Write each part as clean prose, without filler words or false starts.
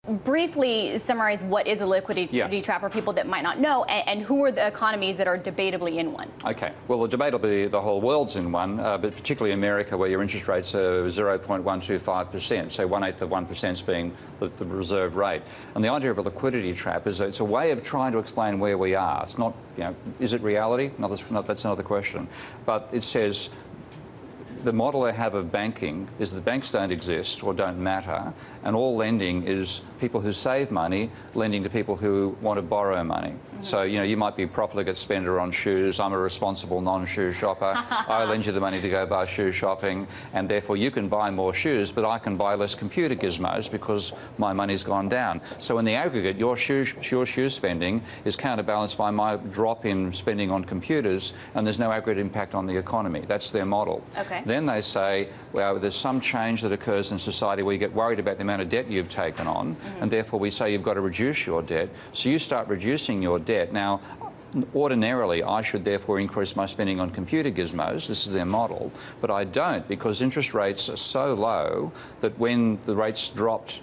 Briefly summarize what is a liquidity trap for people that might not know, and who are the economies that are debatably in one? Okay, well, debatably the whole world's in one, but particularly America, where your interest rates are 0.125%, so 1/8 of 1% being the reserve rate. And the idea of a liquidity trap is that it's a way of trying to explain where we are. It's not, is it reality? That's another question. But it says, the model they have of banking is that banks don't exist or don't matter, and all lending is people who save money lending to people who want to borrow money. Mm-hmm. So, you might be a profligate spender on shoes. I'm a responsible non-shoe shopper. I lend you the money to go buy shoe shopping, and therefore you can buy more shoes, but I can buy less computer gizmos because my money's gone down. So in the aggregate, your shoe spending is counterbalanced by my drop in spending on computers, and there's no aggregate impact on the economy. That's their model. Okay. Then they say, well, there's some change that occurs in society where you get worried about the amount of debt you've taken on, and therefore we say you've got to reduce your debt. So you start reducing your debt. Now, ordinarily, I should therefore increase my spending on computer gizmos. This is their model. But I don't, because interest rates are so low that when the rates dropped,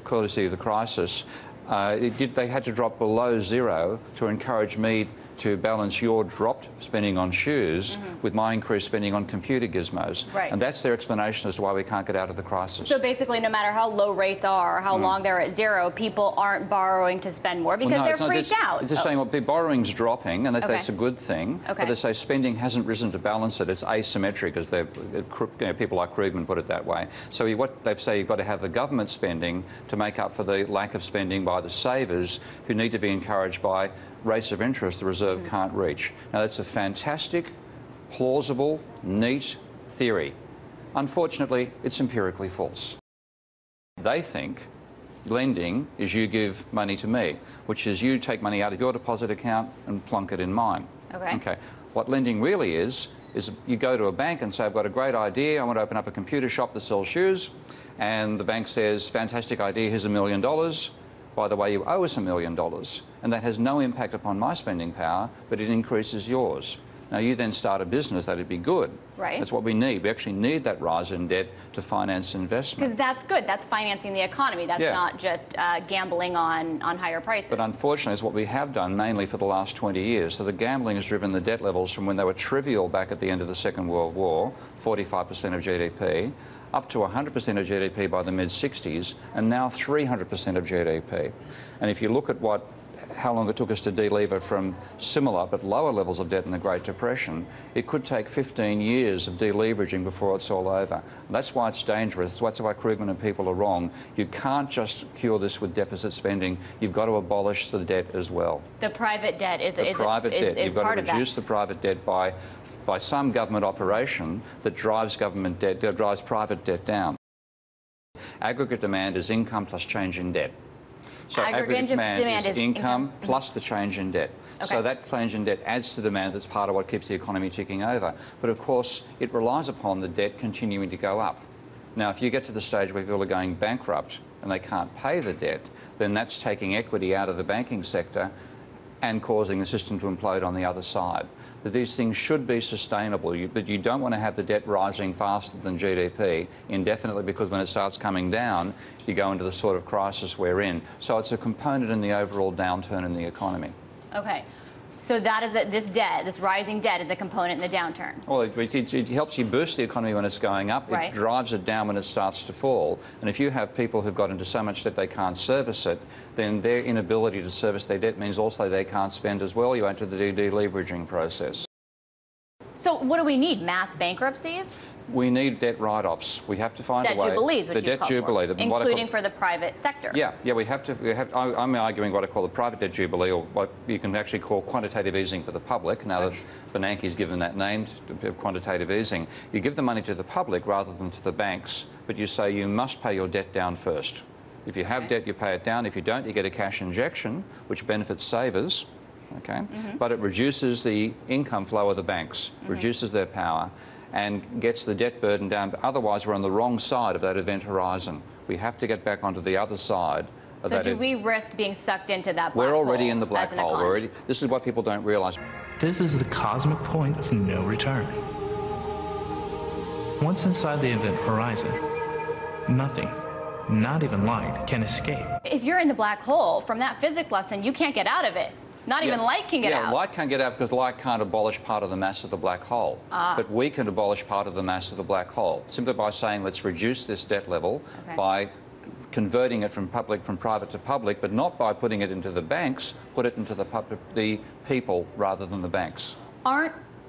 courtesy of the crisis, they had to drop below zero to encourage me to balance your dropped spending on shoes with my increased spending on computer gizmos. Right. And that's their explanation as to why we can't get out of the crisis. So basically, no matter how low rates are, or how long they're at zero, people aren't borrowing to spend more because they're freaked out. It's the same. Borrowing's dropping, and that's a good thing. Okay. But they say spending hasn't risen to balance it. It's asymmetric, as people like Krugman put it that way. So what they say, you've got to have the government spending to make up for the lack of spending by the savers, who need to be encouraged by rates of interest the reserve can't reach. Now, that's a fantastic, plausible, neat theory. Unfortunately, it's empirically false. They think lending is you give money to me, which is you take money out of your deposit account and plonk it in mine. Okay. What lending really is you go to a bank and say, I've got a great idea, I want to open up a computer shop that sells shoes, and the bank says, fantastic idea, here's $1 million. By the way, you owe us $1 million, and that has no impact upon my spending power, but it increases yours. Now, you then start a business, that'd be good. Right. That's what we need. We actually need that rise in debt to finance investment. Because that's good. That's financing the economy. That's not just gambling on higher prices. But unfortunately, it's what we have done mainly for the last 20 years. So the gambling has driven the debt levels from when they were trivial back at the end of the Second World War, 45% of GDP, up to 100% of GDP by the mid-60s, and now 300% of GDP. And if you look at how long it took us to delever from similar but lower levels of debt in the Great Depression, it could take 15 years of deleveraging before it's all over. And that's why it's dangerous. That's why Krugman and people are wrong. You can't just cure this with deficit spending. You've got to abolish the debt as well. The private debt is You've got to reduce the private debt by some government operation that drives private debt down. Aggregate demand is income plus change in debt. So aggregate demand is income plus the change in debt. Okay. So that change in debt adds to demand. That's part of what keeps the economy ticking over. But of course, it relies upon the debt continuing to go up. Now, if you get to the stage where people are going bankrupt and they can't pay the debt, then that's taking equity out of the banking sector and causing the system to implode on the other side. That these things should be sustainable, but you don't want to have the debt rising faster than GDP indefinitely, because when it starts coming down, you go into the sort of crisis we're in. So it's a component in the overall downturn in the economy. Okay. So that is this rising debt is a component in the downturn. Well, it helps you boost the economy when it's going up. Right. It drives it down when it starts to fall. And if you have people who've got into so much debt they can't service it, then their inability to service their debt means also they can't spend as well. You enter the deleveraging process. So what do we need? Mass bankruptcies? We need debt write-offs. We have to find a way. Debt jubilees, which the debt jubilee, including for the private sector. Yeah, we have to. I'm arguing what I call the private debt jubilee, or what you can actually call quantitative easing for the public. Now that Bernanke's given that name of quantitative easing, you give the money to the public rather than to the banks, but you say you must pay your debt down first. If you have debt, you pay it down. If you don't, you get a cash injection, which benefits savers. Okay, but it reduces the income flow of the banks, reduces their power, and gets the debt burden down. Otherwise, we're on the wrong side of that event horizon. We have to get back onto the other side of that. So do we risk being sucked into that black hole? We're already in the black hole. This is what people don't realise. This is the cosmic point of no return. Once inside the event horizon, nothing not even light can escape. If you're in the black hole, from that physics lesson, you can't get out of it. Not even light can get out. Yeah, light can't get out because light can't abolish part of the mass of the black hole. But we can abolish part of the mass of the black hole simply by saying, let's reduce this debt level by converting it from private to public, but not by putting it into the banks, put it into the people rather than the banks.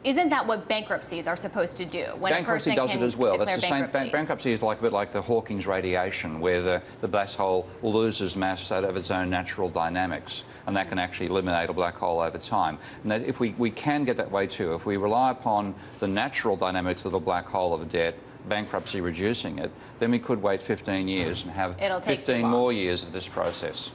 Isn't that what bankruptcies are supposed to do? When bankruptcy does it as well. That's the same. Bankruptcy is like a bit like the Hawking's radiation, where the black hole loses mass out of its own natural dynamics, and that can actually eliminate a black hole over time. And that if we can get that way too, if we rely upon the natural dynamics of the black hole of debt, bankruptcy reducing it, then we could wait 15 years and have 15 more years of this process.